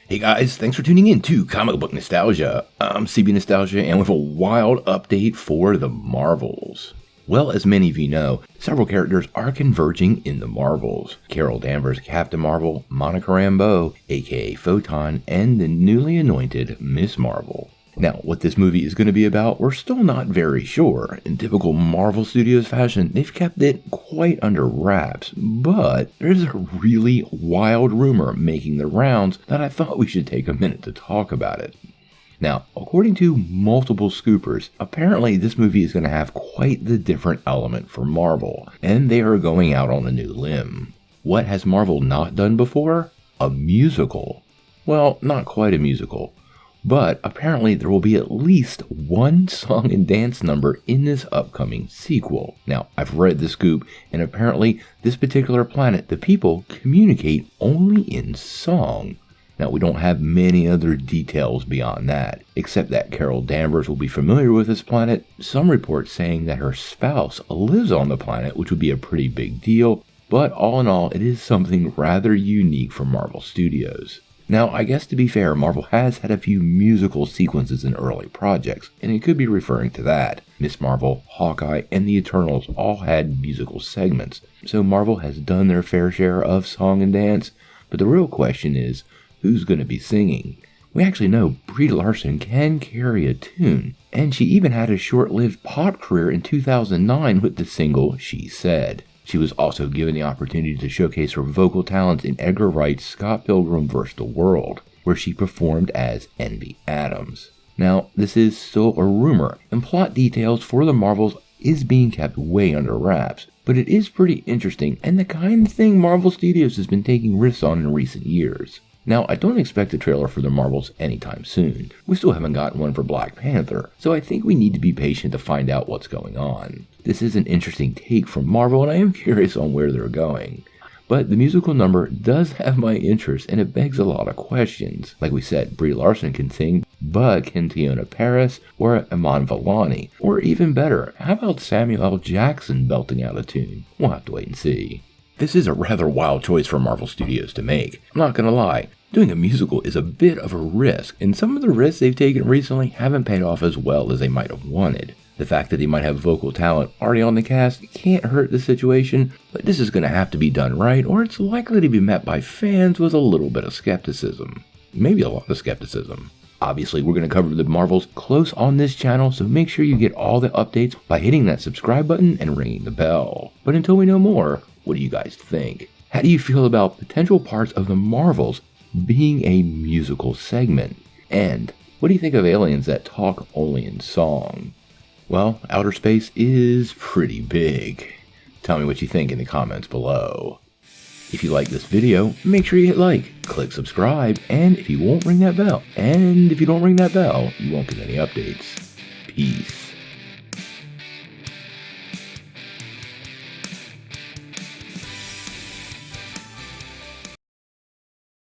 Hey guys, thanks for tuning in to Comic Book Nostalgia. I'm CB Nostalgia and with a wild update for the Marvels. Well, as many of you know, several characters are converging in the Marvels. Carol Danvers, Captain Marvel, Monica Rambeau, aka Photon, and the newly anointed Miss Marvel. Now, what this movie is going to be about, we're still not very sure. In typical Marvel Studios fashion, they've kept it quite under wraps, but there's a really wild rumor making the rounds that I thought we should take a minute to talk about it. Now, according to multiple scoopers, apparently this movie is going to have quite the different element for Marvel, and they are going out on a new limb. What has Marvel not done before? A musical. Well, not quite a musical. But apparently there will be at least one song and dance number in this upcoming sequel. Now, I've read the scoop, and apparently this particular planet, the people communicate only in song. Now, we don't have many other details beyond that, except that Carol Danvers will be familiar with this planet. Some reports saying that her spouse lives on the planet, which would be a pretty big deal, but all in all, it is something rather unique for Marvel Studios. Now, I guess to be fair, Marvel has had a few musical sequences in early projects, and it could be referring to that. Miss Marvel, Hawkeye, and the Eternals all had musical segments, so Marvel has done their fair share of song and dance, but the real question is, who's going to be singing? We actually know Brie Larson can carry a tune, and she even had a short-lived pop career in 2009 with the single She Said. She was also given the opportunity to showcase her vocal talents in Edgar Wright's Scott Pilgrim vs. the World, where she performed as Envy Adams. Now, this is still a rumor, and plot details for the Marvels is being kept way under wraps, but it is pretty interesting and the kind of thing Marvel Studios has been taking risks on in recent years. Now, I don't expect a trailer for the Marvels anytime soon. We still haven't gotten one for Black Panther, so I think we need to be patient to find out what's going on. This is an interesting take from Marvel, and I am curious on where they're going. But the musical number does have my interest, and it begs a lot of questions. Like we said, Brie Larson can sing, but can Tiona Paris or Iman Vellani? Or even better, how about Samuel L. Jackson belting out a tune? We'll have to wait and see. This is a rather wild choice for Marvel Studios to make. I'm not gonna lie, doing a musical is a bit of a risk, and some of the risks they've taken recently haven't paid off as well as they might have wanted. The fact that they might have vocal talent already on the cast can't hurt the situation, but this is gonna have to be done right, or it's likely to be met by fans with a little bit of skepticism. Maybe a lot of skepticism. Obviously, we're going to cover the Marvels close on this channel, so make sure you get all the updates by hitting that subscribe button and ringing the bell. But until we know more, what do you guys think? How do you feel about potential parts of the Marvels being a musical segment? And what do you think of aliens that talk only in song? Well, outer space is pretty big. Tell me what you think in the comments below. If you like this video, make sure you hit like, click subscribe, and if you don't ring that bell, you won't get any updates. Peace.